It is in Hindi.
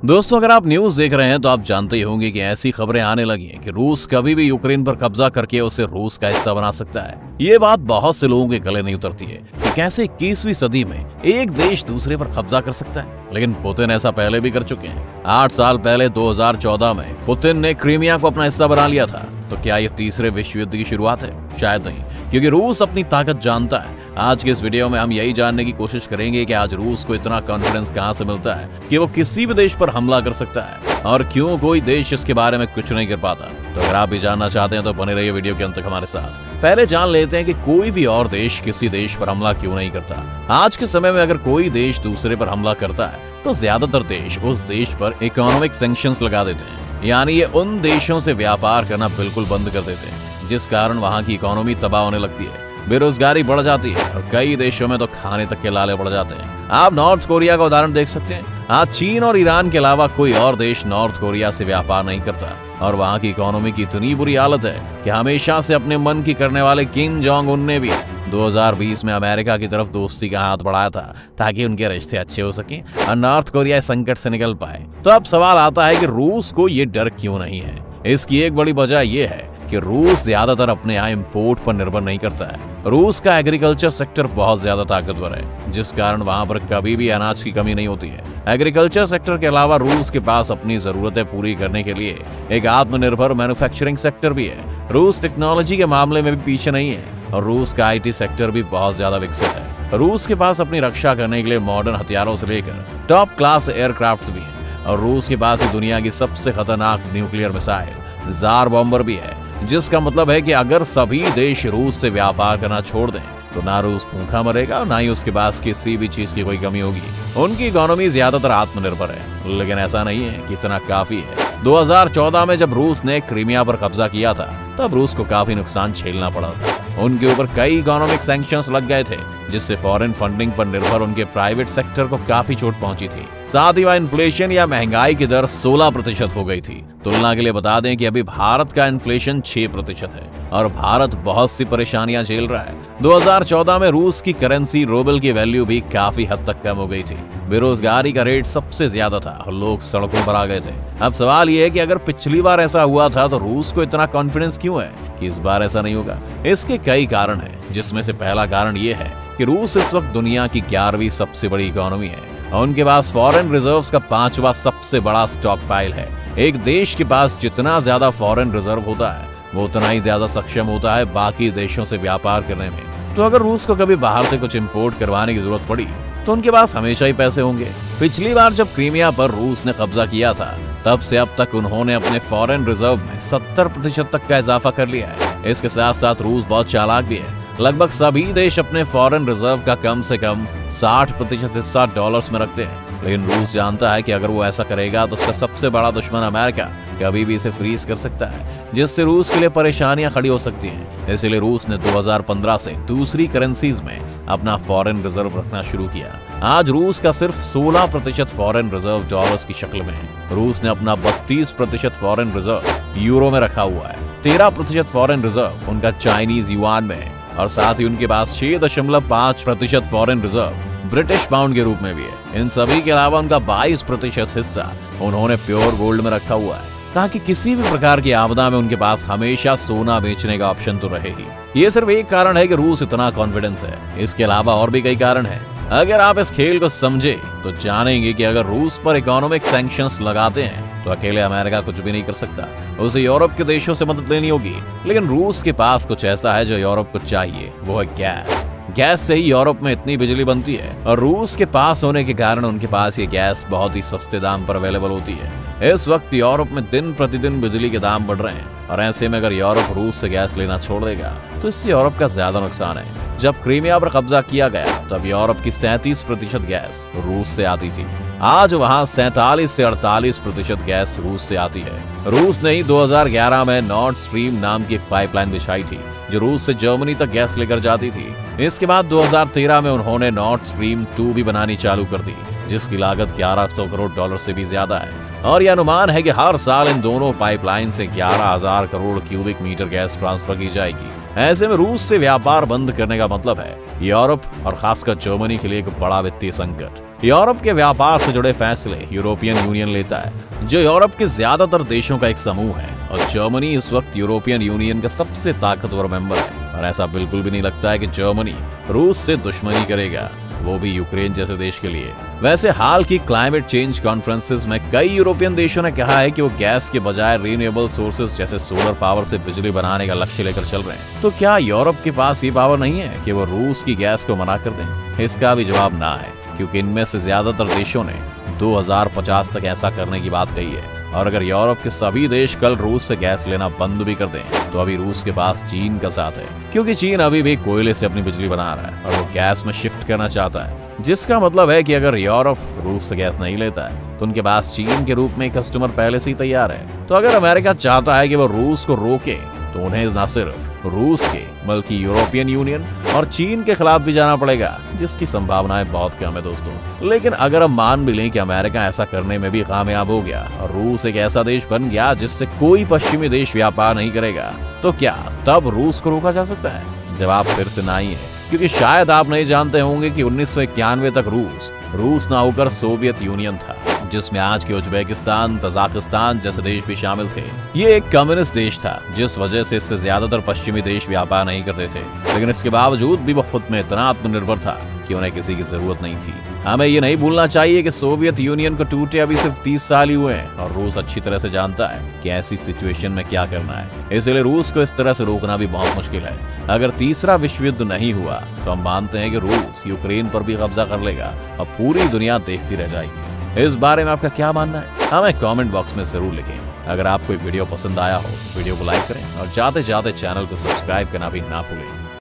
दोस्तों, अगर आप न्यूज देख रहे हैं तो आप जानते ही होंगे कि ऐसी खबरें आने लगी हैं कि रूस कभी भी यूक्रेन पर कब्जा करके उसे रूस का हिस्सा बना सकता है। ये बात बहुत से लोगों के गले नहीं उतरती है कि कैसे 21वीं सदी में एक देश दूसरे पर कब्जा कर सकता है। लेकिन पुतिन ऐसा पहले भी कर चुके हैं। 8 साल पहले 2014 में पुतिन ने क्रीमिया को अपना हिस्सा बना लिया था। तो क्या ये तीसरे विश्व युद्ध की शुरुआत है? शायद नहीं, क्योंकि रूस अपनी ताकत जानता है। आज के इस वीडियो में हम यही जानने की कोशिश करेंगे कि आज रूस को इतना कॉन्फिडेंस कहां से मिलता है कि वो किसी भी देश पर हमला कर सकता है और क्यों कोई देश इसके बारे में कुछ नहीं कर पाता। तो अगर आप भी जानना चाहते हैं तो बने रहिए वीडियो के अंत तक हमारे साथ। पहले जान लेते हैं कि कोई भी और देश किसी देश पर हमला क्यों नहीं करता। आज के समय में अगर कोई देश दूसरे पर हमला करता है तो ज्यादातर देश उस देश पर इकोनॉमिक सैंक्शंस लगा देते हैं, यानी ये उन देशों से व्यापार करना बिल्कुल बंद कर देते हैं, जिस कारण वहाँ की इकोनॉमी तबाह होने लगती है, बेरोजगारी बढ़ जाती है और कई देशों में तो खाने तक के लाले पड़ जाते हैं। आप नॉर्थ कोरिया का उदाहरण देख सकते हैं। आज चीन और ईरान के अलावा कोई और देश नॉर्थ कोरिया से व्यापार नहीं करता और वहाँ की इकोनॉमी की इतनी बुरी हालत है कि हमेशा से अपने मन की करने वाले किम जोंग उन ने भी 2020 में अमेरिका की तरफ दोस्ती का हाथ बढ़ाया था ताकि उनके रिश्ते अच्छे हो सके और नॉर्थ कोरिया इस संकट से निकल पाए। तो अब सवाल आता है कि रूस को ये डर क्यों नहीं है। इसकी एक बड़ी वजह यह है कि रूस ज्यादातर अपने यहाँ इंपोर्ट पर निर्भर नहीं करता है। रूस का एग्रीकल्चर सेक्टर बहुत ज्यादा ताकतवर है, जिस कारण वहाँ पर कभी भी अनाज की कमी नहीं होती है। एग्रीकल्चर सेक्टर के अलावा रूस के पास अपनी जरूरतें पूरी करने के लिए एक आत्मनिर्भर मैन्युफैक्चरिंग सेक्टर भी है। रूस टेक्नोलॉजी के मामले में भी पीछे नहीं है और रूस का IT सेक्टर भी बहुत ज्यादा विकसित है। रूस के पास अपनी रक्षा करने के लिए मॉडर्न हथियारों से लेकर टॉप क्लास एयरक्राफ्ट भी है और रूस के पास ही दुनिया की सबसे खतरनाक न्यूक्लियर मिसाइल जार बॉम्बर भी है, जिसका मतलब है कि अगर सभी देश रूस से व्यापार करना छोड़ दें तो ना रूस भूखा मरेगा और ना ही उसके पास किसी भी चीज की कोई कमी होगी। उनकी इकोनॉमी ज्यादातर आत्मनिर्भर है, लेकिन ऐसा नहीं है कि इतना काफी है। 2014 में जब रूस ने क्रीमिया पर कब्जा किया था तब रूस को काफी नुकसान झेलना पड़ा था। उनके ऊपर कई इकोनॉमिक सैंक्शंस लग गए थे, जिससे फॉरेन फंडिंग पर निर्भर उनके प्राइवेट सेक्टर को काफी चोट पहुंची थी। साथ ही वह इन्फ्लेशन या महंगाई की दर 16% हो गई थी। तुलना के लिए बता दें कि अभी भारत का इन्फ्लेशन 6% है और भारत बहुत सी परेशानियां झेल रहा है। 2014 में रूस की करेंसी रूबल की वैल्यू भी काफी हद तक कम हो गई थी। बेरोजगारी का रेट सबसे ज्यादा था और लोग सड़कों पर आ गए थे। अब सवाल ये है कि अगर पिछली बार ऐसा हुआ था तो रूस को इतना कॉन्फिडेंस क्यों है कि इस बार ऐसा नहीं होगा। इसके कई कारण हैं, जिसमें से पहला कारण ये है कि रूस इस वक्त दुनिया की 11वीं सबसे बड़ी इकोनॉमी है और उनके पास फॉरेन रिजर्व्स का 5वां सबसे बड़ा स्टॉक पाइल है। एक देश के पास जितना ज्यादा फॉरेन रिजर्व होता है वो उतना ही ज्यादा सक्षम होता है बाकी देशों से व्यापार करने में। तो अगर रूस को कभी बाहर से कुछ इंपोर्ट करवाने की जरूरत पड़ी तो उनके पास हमेशा ही पैसे होंगे। पिछली बार जब क्रीमिया पर रूस ने कब्जा किया था तब से अब तक उन्होंने अपने फॉरेन रिजर्व में 70% तक का इजाफा कर लिया है। इसके साथ साथ रूस बहुत चालाक भी है। लगभग सभी देश अपने फॉरेन रिजर्व का कम से कम 60% हिस्सा डॉलर्स में रखते हैं, लेकिन रूस जानता है कि अगर वो ऐसा करेगा तो उसका सबसे बड़ा दुश्मन अमेरिका कभी भी इसे फ्रीज कर सकता है, जिससे रूस के लिए परेशानियां खड़ी हो सकती हैं। इसलिए रूस ने 2015 से दूसरी करेंसीज में अपना फॉरेन रिजर्व रखना शुरू किया। आज रूस का सिर्फ 16% फॉरेन रिजर्व डॉलर्स की शक्ल में है। रूस ने अपना 32% फॉरेन रिजर्व यूरो में रखा हुआ है, 13% फॉरेन रिजर्व उनका चाइनीज युआन में है और साथ ही उनके पास 6.5% फॉरेन रिजर्व ब्रिटिश पाउंड के रूप में भी है। इन सभी के अलावा उनका 22% हिस्सा उन्होंने प्योर गोल्ड में रखा हुआ है, ताकि किसी भी प्रकार की आपदा में उनके पास हमेशा सोना बेचने का ऑप्शन तो रहे ही। ये सिर्फ एक कारण है कि रूस इतना कॉन्फिडेंस है। इसके अलावा और भी कई कारण हैं। अगर आप इस खेल को समझे तो जानेंगे कि अगर रूस पर इकोनॉमिक सैंक्शंस लगाते हैं तो अकेले अमेरिका कुछ भी नहीं कर सकता, उसे यूरोप के देशों से मदद लेनी होगी। लेकिन रूस के पास कुछ ऐसा है जो यूरोप को चाहिए, वो है गैस। गैस से ही यूरोप में इतनी बिजली बनती है और रूस के पास होने के कारण उनके पास ये गैस बहुत ही सस्ते दाम पर अवेलेबल होती है। इस वक्त यूरोप में दिन प्रतिदिन बिजली के दाम बढ़ रहे हैं और ऐसे में अगर यूरोप रूस से गैस लेना छोड़ देगा तो इससे यूरोप का ज्यादा नुकसान है। जब क्रीमिया पर कब्जा किया गया तब यूरोप की 37% गैस रूस से आती थी। आज वहां 47 से 48% गैस रूस से आती है। रूस ने ही 2011 में नॉर्थ स्ट्रीम नाम की एक पाइपलाइन बिछाई थी जो रूस से जर्मनी तक गैस लेकर जाती थी। इसके बाद 2013 में उन्होंने नॉर्थ स्ट्रीम 2 भी बनानी चालू कर दी, जिसकी लागत 1100 करोड़ डॉलर से भी ज्यादा है और यह अनुमान है कि हर साल इन दोनों पाइपलाइन से 11,000 crore cubic metre gas transfer की जाएगी। ऐसे में रूस से व्यापार बंद करने का मतलब है यूरोप और खासकर जर्मनी के लिए एक बड़ा वित्तीय संकट। यूरोप के व्यापार से जुड़े फैसले यूरोपियन यूनियन लेता है, जो यूरोप के ज्यादातर देशों का एक समूह है, और जर्मनी इस वक्त यूरोपियन यूनियन का सबसे ताकतवर मेंबर है। और ऐसा बिल्कुल भी नहीं लगता है कि जर्मनी रूस से दुश्मनी करेगा, वो भी यूक्रेन जैसे देश के लिए। वैसे हाल की क्लाइमेट चेंज कॉन्फ्रेंसेस में कई यूरोपियन देशों ने कहा है कि वो गैस के बजाय रिन्यूएबल सोर्सेज जैसे सोलर पावर से बिजली बनाने का लक्ष्य लेकर चल रहे हैं। तो क्या यूरोप के पास ये पावर नहीं है कि वो रूस की गैस को मना कर दें? इसका भी जवाब ना है, क्योंकि इनमें से ज्यादातर देशों ने 2050 तक ऐसा करने की बात कही है। और अगर यूरोप के सभी देश कल रूस से गैस लेना बंद भी कर दें, तो अभी रूस के पास चीन का साथ है, क्योंकि चीन अभी भी कोयले से अपनी बिजली बना रहा है और वो गैस में शिफ्ट करना चाहता है। जिसका मतलब है कि अगर यूरोप रूस से गैस नहीं लेता है, तो उनके पास चीन के रूप में कस्टमर पहले से ही तैयार है। तो अगर अमेरिका चाहता है कि वो रूस को रोके, तो उन्हें न सिर्फ रूस के बल्कि यूरोपियन यूनियन और चीन के खिलाफ भी जाना पड़ेगा, जिसकी संभावनाएं बहुत कम है दोस्तों। लेकिन अगर हम मान भी लें कि अमेरिका ऐसा करने में भी कामयाब हो गया और रूस एक ऐसा देश बन गया जिससे कोई पश्चिमी देश व्यापार नहीं करेगा, तो क्या तब रूस को रोका जा सकता है? जवाब फिर से ना ही है, क्योंकि शायद आप नहीं जानते होंगे कि 1991 तक रूस ना होकर सोवियत यूनियन था, जिसमें आज के उज्बेकिस्तान, तजाकिस्तान जैसे देश भी शामिल थे। ये एक कम्युनिस्ट देश था, जिस वजह से इससे ज्यादातर पश्चिमी देश व्यापार नहीं करते थे, लेकिन इसके बावजूद भी वो खुद में इतना आत्मनिर्भर था कि उन्हें किसी की जरूरत नहीं थी। हमें ये नहीं भूलना चाहिए कि सोवियत यूनियन को टूटे अभी सिर्फ 30 साल ही हुए हैं, और रूस अच्छी तरह से जानता है कि ऐसी सिचुएशन में क्या करना है। इसलिए रूस को इस तरह से रोकना भी बहुत मुश्किल है। अगर तीसरा विश्व युद्ध नहीं हुआ, तो हम मानते हैं कि रूस यूक्रेन पर भी कब्जा कर लेगा और पूरी दुनिया देखती रह जाएगी। इस बारे में आपका क्या मानना है? हमें कमेंट बॉक्स में जरूर लिखें। अगर आपको वीडियो पसंद आया हो, वीडियो को लाइक करें और जाते जाते चैनल को सब्सक्राइब करना भी ना भूलें।